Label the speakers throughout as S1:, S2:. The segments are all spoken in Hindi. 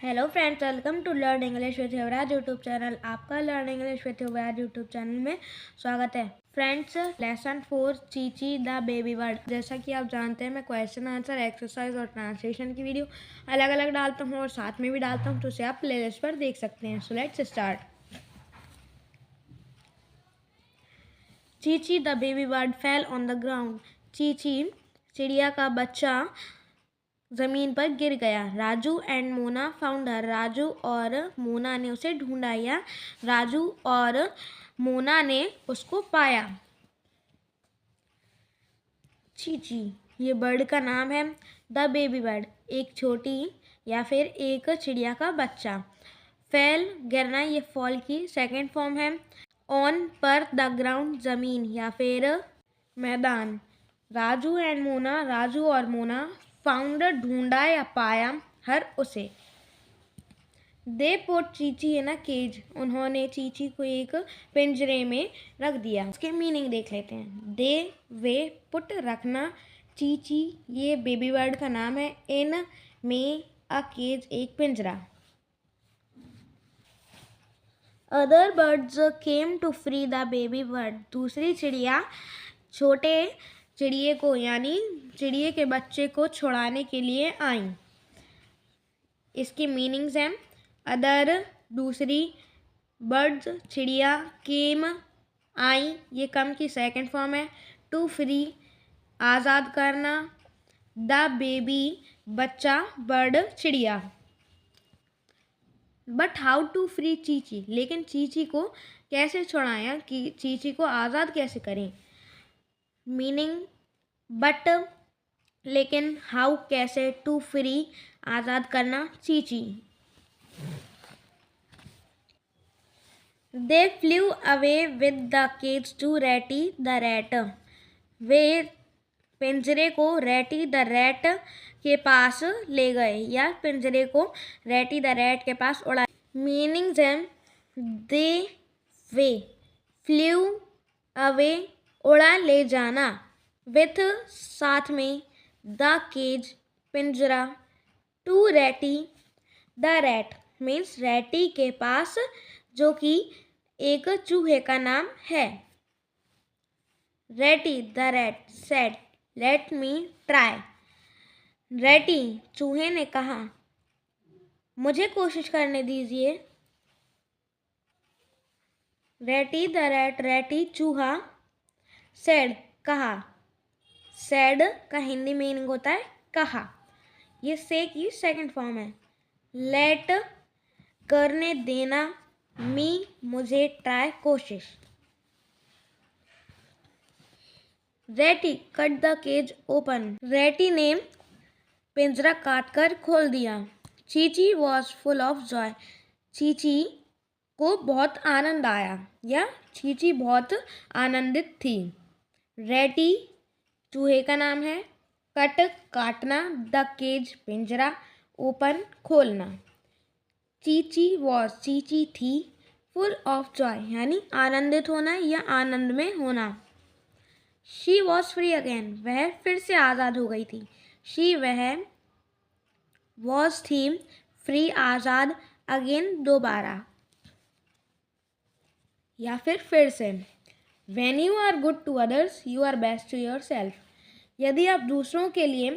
S1: Hello friends, welcome to learn English with Yuvraj YouTube channel. आपका learn English with Yuvraj YouTube channel में स्वागत है। Friends, lesson 4 Chichi the baby bird. जैसा कि आप जानते हैं, मैं क्वेश्चन आंसर, एक्सरसाइज और ट्रांसलेशन की वीडियो अलग अलग डालता हूँ और साथ में भी डालता हूँ, तो उसे आप प्लेलिस्ट पर देख सकते हैं। So let's start. Chichi the baby bird fell on the ground. Chichi चिड़िया का बच्चा जमीन पर गिर गया। Raju and Mona found her. Raju और मोना ने उसे ढूंढा, या राजू और मोना ने उसको पाया। चीची ये बर्ड का नाम है। द बेबी बर्ड एक छोटी या फिर एक चिड़िया का बच्चा। फेल गिरना, ये फॉल की सेकेंड फॉर्म है। ऑन पर, द ग्राउंड जमीन या फिर मैदान। राजू एंड मोना राजू और मोना फाउंड ढूंढा या पाया हर उसे। They put Chichi in a cage उन्होंने चीची को एक पिंजरे में रख दिया। इसके मीनिंग देख लेते हैं। दे वे पुट रखना, चीची ये बेबी बर्ड का नाम है, इन में अ केज एक पिंजरा। Other birds came to free the baby bird दूसरी चिड़िया छोटे चिड़िए को यानी चिड़िए के बच्चे को छुड़ाने के लिए आई। इसकी मीनिंग्स हैं। अदर दूसरी, बर्ड्स चिड़िया, केम आई ये कम की सेकंड फॉर्म है, टू फ्री आज़ाद करना, द बेबी बच्चा, बर्ड चिड़िया। But how to free Chichi लेकिन चीची को कैसे छुड़ाएं, कि चीची को आज़ाद कैसे करें। मीनिंग बट लेकिन, हाउ कैसे, टू फ्री आज़ाद करना, Chichi. They flew away with the cage to Ratty the rat वे पिंजरे को रैटी द रैट के पास ले गए, या पिंजरे को रैटी द रैट के पास उड़ा। मीनिंग्स हैं। दे वे फ्लू अवे उड़ा ले जाना, विथ साथ में, द केज पिंजरा, to Ratty the rat means Ratty के पास, जो कि एक चूहे का नाम है। Ratty the rat said let me try. Ratty चूहे ने कहा, मुझे कोशिश करने दीजिए। रैटी द रैट रैटी चूहा, सेड कहा। सेड का हिंदी मीनिंग होता है कहा। ये से की सेकंड फॉर्म है। लेट करने देना, मी मुझे, ट्राई कोशिश। रैटी कट द केज ओपन रैटी ने पिंजरा काटकर खोल दिया। Chichi was full of Joy Chichi को बहुत आनंद आया, या चीची बहुत आनंदित थी। रैटी चूहे का नाम है, कट काटना, द केज पिंजरा, ओपन खोलना। चीची वॉज चीची थी, फुल ऑफ जॉय यानी आनंदित होना या आनंद में होना। शी वॉज फ्री अगेन वह फिर से आज़ाद हो गई थी। शी वह, वॉज थी, फ्री आज़ाद, अगेन दोबारा या फिर से। When you are good to others, you are best to yourself. यदि आप दूसरों के लिए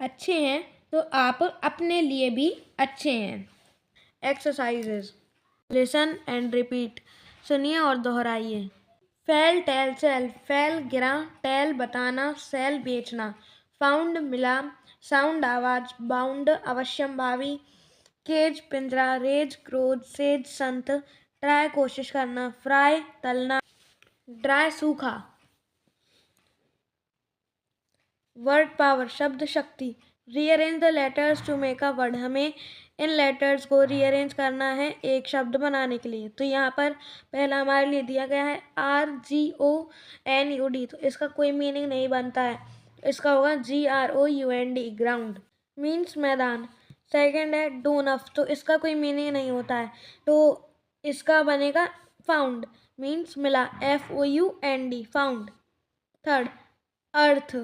S1: अच्छे हैं तो आप अपने लिए भी अच्छे हैं। एक्सरसाइजेज, लिसन एंड रिपीट सुनिए और दोहराइए। फेल टेल सेल फेल गिरा, टेल बताना, सेल बेचना। फाउंड मिला, साउंड आवाज, बाउंड अवश्यम भावी, केज पिंजरा, रेज क्रोध, सेज संत, ट्राई कोशिश करना, फ्राई तलना, ड्राई सूखा। वर्ड पावर शब्द शक्ति। Rearrange the letters to make a word हमें इन लेटर्स को रीअरेंज करना है एक शब्द बनाने के लिए। तो यहाँ पर पहला हमारे लिए दिया गया है RGONUD, तो इसका कोई मीनिंग नहीं बनता है। इसका होगा GROUND, ग्राउंड मीन्स मैदान। सेकेंड है डोनफ, तो इसका कोई मीनिंग नहीं होता है, तो इसका बनेगा फाउंड मीन्स मिला, FOUND फाउंड। थर्ड अर्थ,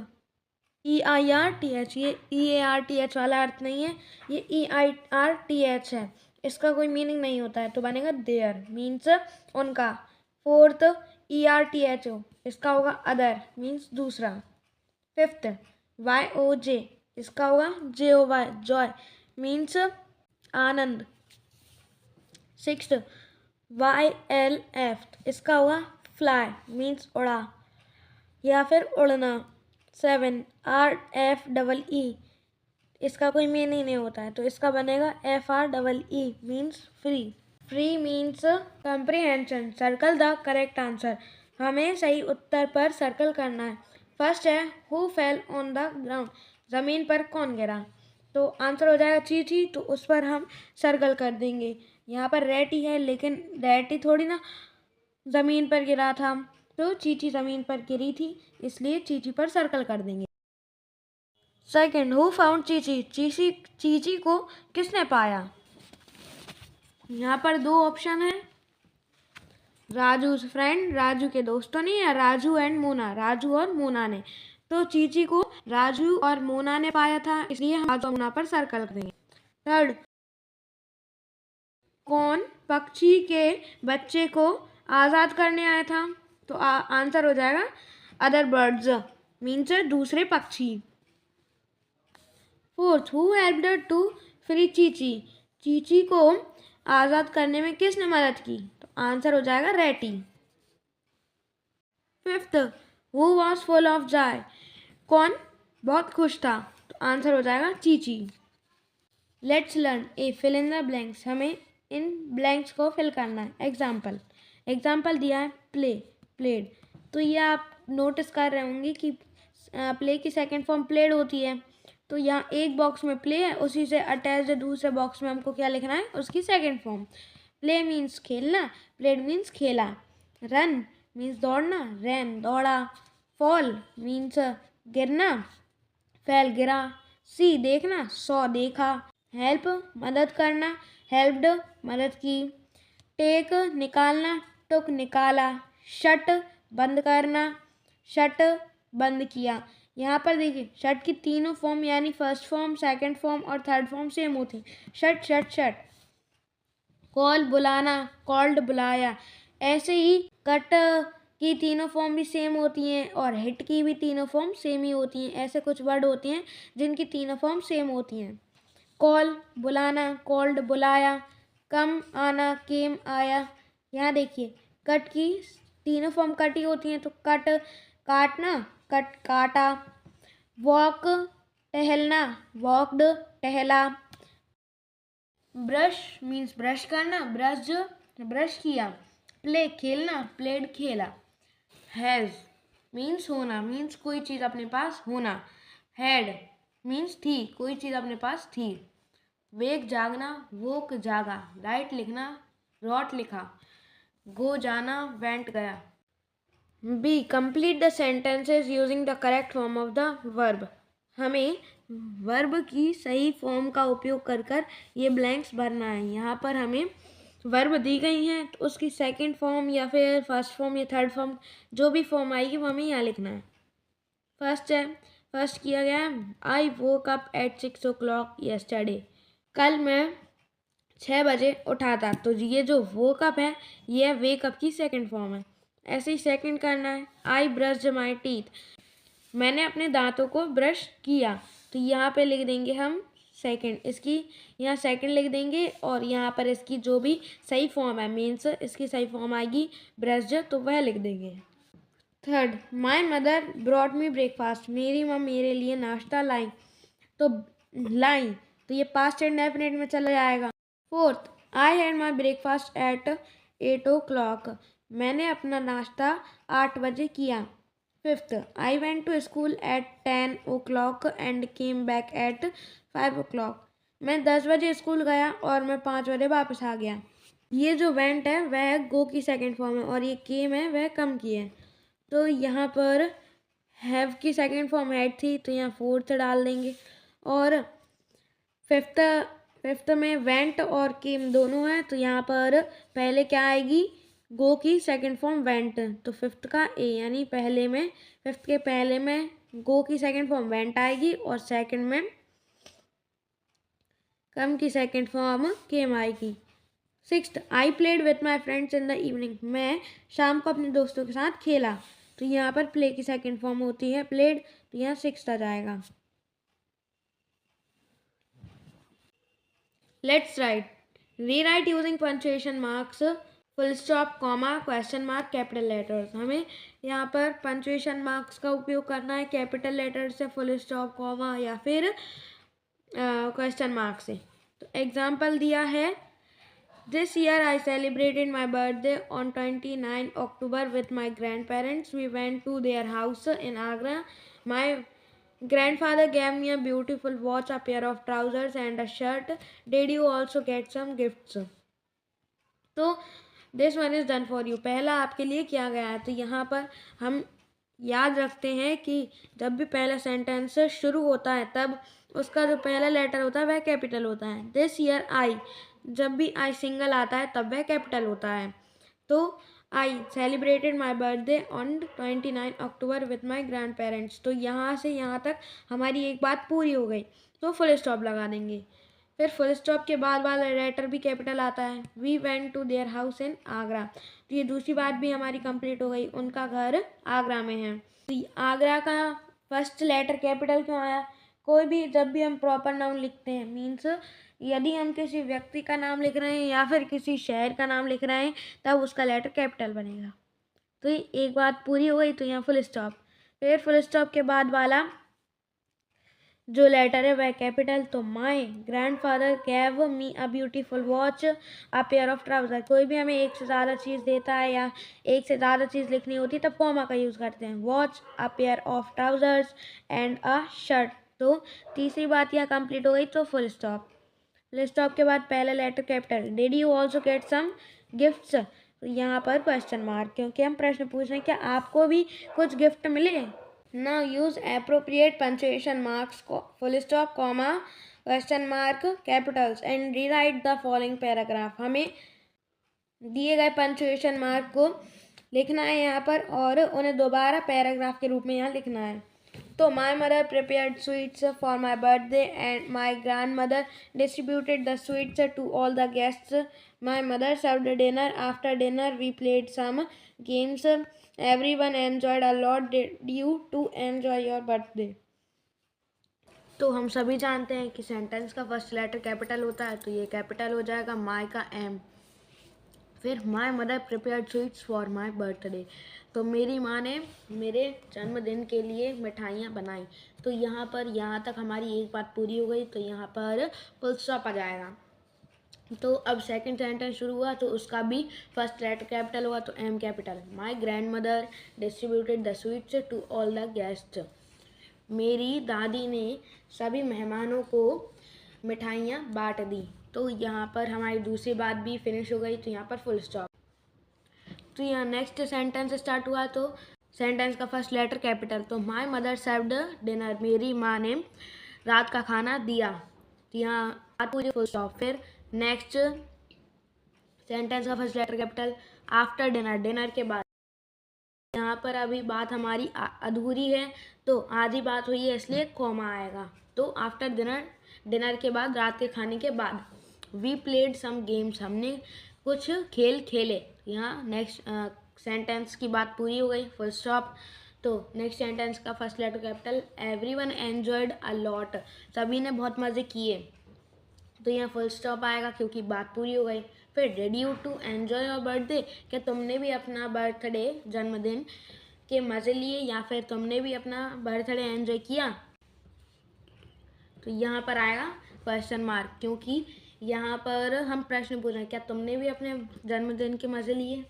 S1: EIRTH, ये EARTH वाला अर्थ नहीं है, ये EIRTH है, इसका कोई मीनिंग नहीं होता है, तो बनेगा देयर मीन्स उनका। फोर्थ ERTHO, इसका होगा अदर मीन्स दूसरा। फिफ्थ YOJ, इसका होगा JOY जॉय मीन्स आनंद। सिक्स्थ YLF, इसका होगा फ्लाई मीन्स उड़ा या फिर उड़ना। 7 RFEE, इसका कोई मीनिंग नहीं होता है, तो इसका बनेगा FREE means free. Free means comprehension, circle the correct answer, हमें सही उत्तर पर सर्कल करना है। फर्स्ट है who fail on the ground, ज़मीन पर कौन गिरा, तो आंसर हो जाएगा चींटी, तो उस पर हम सर्कल कर देंगे। यहाँ पर रेटी है, लेकिन रेटी थोड़ी ना ज़मीन पर गिरा था, तो चींटी ज़मीन पर गिरी थी, इसलिए चींटी पर सर्कल कर देंगे। सेकंड हु फाउंड चींटी, चींटी को किसने पाया, यहाँ पर दो ऑप्शन है, राजू's फ्रेंड, राजू के दोस्तों ने, या राजू एंड मोना, राजू और मोना ने। तो चींटी को राजू और मोना ने पाया था, इसलिए हम राजू और मोना पर सर्कल करेंगे। थर्ड, कौन पक्षी के बच्चे को आज़ाद करने आया था, तो आंसर हो जाएगा अदर बर्ड्स मीन्स दूसरे पक्षी। Fourth who helped to free चींटी, चींटी को आज़ाद करने में किसने मदद की, तो आंसर हो जाएगा रेटी। Fifth who was full of joy, कौन बहुत खुश था, तो आंसर हो जाएगा चींटी। Let's learn a fill in the blanks, हमें इन ब्लैंक्स को फिल करना है। एग्जाम्पल दिया है प्ले, प्लेड, तो ये आप नोटिस कर रहे होंगे कि प्ले की सेकेंड फॉर्म प्लेड होती है, तो यहाँ एक बॉक्स में प्ले है, उसी से अटैच दूसरे बॉक्स में हमको क्या लिखना है, उसकी सेकेंड फॉर्म। प्ले मीन्स खेलना, प्लेड मीन्स खेला। रन मीन्स दौड़ना, रैन दौड़ा। फॉल मीन्स गिरना, फैल गिरा। सी देखना, सॉ देखा। हेल्प मदद करना, हेल्प्ड मदद की। टेक निकालना, टुक निकाला। शट बंद करना, शट बंद किया। यहाँ पर देखिए शट की तीनों फॉर्म यानी फर्स्ट फॉर्म, सेकंड फॉर्म और थर्ड फॉर्म सेम होती है, शट शट शट। कॉल बुलाना, कॉल्ड बुलाया। ऐसे ही कट की तीनों फॉर्म भी सेम होती हैं और हिट की भी तीनों फॉर्म सेम ही होती हैं। ऐसे कुछ वर्ड होते हैं जिनकी तीनों फॉर्म सेम होती हैं। कॉल बुलाना, कॉल्ड बुलाया। कम आना, केम आया। यहाँ देखिए कट की तीनों फॉर्म कट ही होती हैं, तो कट काटना, कट काटा। वॉक टहलना, वॉक्ड टहला। ब्रश मीन्स ब्रश करना, ब्रश किया। प्ले खेलना, प्लेड खेला। हैज़ मीन्स होना, मीन्स कोई चीज़ अपने पास होना। हैड मीन्स थी, कोई चीज़ अपने पास थी। वेक जागना, वोक जागा। राइट लिखना, रॉट लिखा। गो जाना, वेंट गया। B complete the sentences using the correct form of the verb, हमें वर्ब की सही फॉर्म का उपयोग कर कर ये ब्लैंक्स भरना है। यहाँ पर हमें वर्ब दी गई हैं, तो उसकी सेकंड फॉर्म या फिर फर्स्ट फॉर्म या थर्ड फॉर्म जो भी फॉर्म आएगी वो हमें यहाँ लिखना है। फर्स्ट किया गया है, I woke up at 6 o'clock yesterday, कल मैं 6 बजे उठा था। तो ये जो वोक अप है ये वेक अप की सेकंड फॉर्म है। ऐसे ही सेकंड करना है, आई ब्रश्ड माई टीथ, मैंने अपने दांतों को ब्रश किया। तो यहाँ पे लिख देंगे हम सेकंड, इसकी यहाँ सेकंड लिख देंगे और यहाँ पर इसकी जो भी सही फॉर्म है मीन्स इसकी सही फॉर्म आएगी ब्रश्ड, तो वह लिख देंगे। Third, my mother brought me breakfast, मेरी माँ मेरे लिए नाश्ता लाई। तो लाई तो ये पास्ट इंडेफिनिट में चला जाएगा। Fourth, I had my breakfast at 8 o'clock, मैंने अपना नाश्ता 8 बजे किया। Fifth, I went to school at 10 o'clock and came back at 5 o'clock, मैं 10 बजे स्कूल गया और मैं 5 बजे वापस आ गया। ये जो वेंट है वह गो की सेकंड फॉर्म है और ये केम है वह कम की है। तो यहाँ पर हैव की सेकंड फॉर्म हैड थी, तो यहाँ फोर्थ डाल देंगे। और फिफ्थ में वेंट और केम दोनों हैं, तो यहाँ पर पहले क्या आएगी, गो की सेकंड फॉर्म वेंट, तो फिफ्थ का ए यानी फिफ्थ के पहले में गो की सेकंड फॉर्म वेंट आएगी और सेकंड में कम की सेकंड फॉर्म केम आएगी। 6th, I played with my friends in the evening, मैं शाम को अपने दोस्तों के साथ खेला। तो यहाँ पर प्ले की सेकंड फॉर्म होती है प्लेड, तो यहाँ 6th आ जाएगा। Let's write, rewrite using punctuation marks, full stop, comma, question mark, capital letters. हमें यहाँ पर पंक्चुएशन मार्क्स का उपयोग करना है कैपिटल लेटर से, फुल स्टॉप, कॉमा या फिर क्वेश्चन मार्क से। तो एग्जाम्पल दिया है, this year I celebrated my birthday on 29 October with my grandparents. We went to their house in Agra. My grandfather gave me a beautiful watch, a pair of trousers and a shirt. Did you also get some gifts? तो this one is done for you, पहला आपके लिए किया गया है। तो यहाँ पर हम याद रखते हैं कि जब भी पहला सेंटेंस शुरू होता है तब उसका जो पहला लेटर होता है वह कैपिटल होता है। दिस ईयर आई, जब भी आई सिंगल आता है तब वह कैपिटल होता है। तो I celebrated my birthday on 29 October with my grand parents. तो यहाँ से यहाँ तक हमारी एक बात पूरी हो गई, तो फुल स्टॉप लगा देंगे। फिर फुल स्टॉप के बाद वाला लेटर भी कैपिटल आता है। We went to their house in Agra, तो ये दूसरी बात भी हमारी कंप्लीट हो गई, उनका घर आगरा में है। तो आगरा का फर्स्ट लेटर कैपिटल क्यों आया? कोई भी जब भी हम प्रॉपर नाउन लिखते हैं, मीन्स यदि हम किसी व्यक्ति का नाम लिख रहे हैं या फिर किसी शहर का नाम लिख रहे हैं तब उसका लेटर कैपिटल बनेगा। तो एक बात पूरी हो गई, तो यहाँ फुल स्टॉप। फिर फुल स्टॉप के बाद वाला जो लेटर है वह कैपिटल। तो माई grandfather gave me a beautiful watch, a pair of trouser. कोई भी हमें एक से ज़्यादा चीज़ देता है या एक से ज़्यादा चीज़ लिखनी होती है तब कॉमा का यूज़ करते हैं। Watch, a pair of trousers and a shirt. तो तीसरी बात यह कंप्लीट हो गई, तो फुल स्टॉप। फुल स्टॉप के बाद पहला letter capital. Did you also get some gifts, तो यहाँ पर क्वेश्चन मार्क, क्योंकि हम प्रश्न पूछ रहे हैं क्या आपको भी कुछ गिफ्ट मिले। Now use appropriate punctuation marks, full stop, comma, question mark, capitals and rewrite the following paragraph। हमें दिए गए पंक्चुएशन मार्क को लिखना है यहाँ पर और उन्हें दोबारा पैराग्राफ के रूप में यहाँ लिखना है। तो my mother prepared sweets for my birthday and my grandmother distributed the sweets to all the guests. My mother served dinner, after dinner we played some games, everyone enjoyed a lot, did you too enjoy your birthday. तो हम सभी जानते हैं कि सेंटेंस का फर्स्ट लेटर कैपिटल होता है, तो ये कैपिटल हो जाएगा माई का एम। फिर माई mother prepared sweets for my birthday, तो मेरी माँ ने मेरे जन्मदिन के लिए मिठाइयाँ बनाई। तो यहाँ पर यहाँ तक हमारी एक बात पूरी हो गई, तो यहाँ पर फुल स्टॉप आ जाएगा। तो अब सेकंड सेंटेंस शुरू हुआ तो उसका भी फर्स्ट लेटर कैपिटल हुआ, तो M capital. My grandmother distributed the sweets to all the guest, मेरी दादी ने सभी मेहमानों को मिठाइयाँ बांट दी। तो यहाँ पर हमारी दूसरी बात भी फिनिश हो गई, तो यहाँ पर फुल स्टॉप। तो यहाँ नेक्स्ट सेंटेंस स्टार्ट हुआ, तो सेंटेंस का फर्स्ट लेटर कैपिटल। तो माई मदर सर्व्ड डिनर, मेरी माँ ने रात का खाना दिया। तो यहाँ बात पूरी, फुल स्टॉप। फिर नेक्स्ट सेंटेंस का first letter capital. After dinner, dinner के बाद। यहाँ पर अभी बात हमारी अधूरी है, तो आधी बात हुई है इसलिए कॉमा आएगा। तो आफ्टर डिनर, डिनर के बाद, रात के खाने के बाद। वी प्लेड सम गेम्स, हमने कुछ खेल खेले। यहाँ नेक्स्ट सेंटेंस की बात पूरी हो गई, फुल स्टॉप। तो नेक्स्ट सेंटेंस का first letter capital. Everyone enjoyed a lot, सभी ने बहुत मज़े किए। तो यहाँ फुल स्टॉप आएगा क्योंकि बात पूरी हो गई। फिर did you too enjoy your birthday, क्या तुमने भी अपना बर्थडे, जन्मदिन के मज़े लिए या फिर तुमने भी अपना बर्थडे एंजॉय किया। तो यहाँ पर आएगा क्वेश्चन मार्क, क्योंकि यहाँ पर हम प्रश्न पूछ रहे हैं क्या तुमने भी अपने जन्मदिन के मज़े लिए।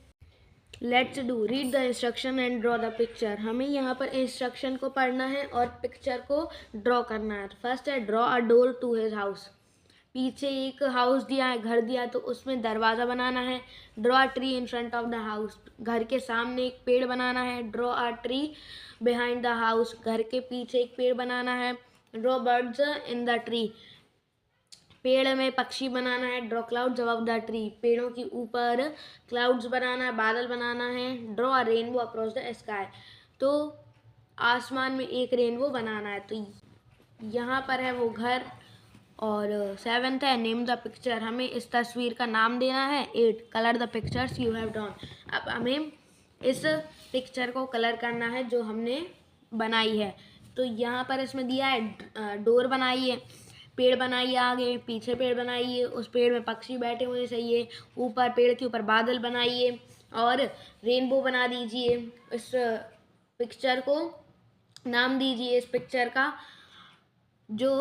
S1: Let's do, read the instruction and draw the picture. हमें यहाँ पर इंस्ट्रक्शन को पढ़ना है और पिक्चर को ड्रॉ करना है। फर्स्ट है draw a door to his house, पीछे एक हाउस दिया है, घर दिया है, तो उसमें दरवाज़ा बनाना है। Draw a tree in front of the house, घर के सामने एक पेड़ बनाना है। Draw a tree behind the house, घर के पीछे एक पेड़ बनाना है। Draw birds in the tree, पेड़ में पक्षी बनाना है। Draw clouds above the tree, पेड़ों के ऊपर क्लाउड्स बनाना है, बादल बनाना है। Draw a rainbow across the sky, तो आसमान में एक रेनबो बनाना है। तो यहाँ पर है वो घर। और 7th है नेम द पिक्चर, हमें इस तस्वीर का नाम देना है। 8 colour the pictures you have drawn, अब हमें इस पिक्चर को कलर करना है जो हमने बनाई है। तो यहाँ पर इसमें दिया है डोर बनाइए, पेड़ बनाइए, आगे पीछे पेड़ बनाइए, उस पेड़ में पक्षी बैठे हुए चाहिए, ऊपर पेड़ के ऊपर बादल बनाइए और रेनबो बना दीजिए। इस पिक्चर को नाम दीजिए इस पिक्चर का, जो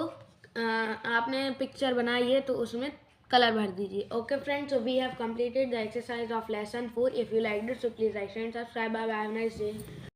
S1: आपने पिक्चर बनाई है तो उसमें कलर भर दीजिए। Okay friends, so we have completed the exercise of lesson 4. If you liked it, so please like, share and subscribe. Bye bye, have a nice day.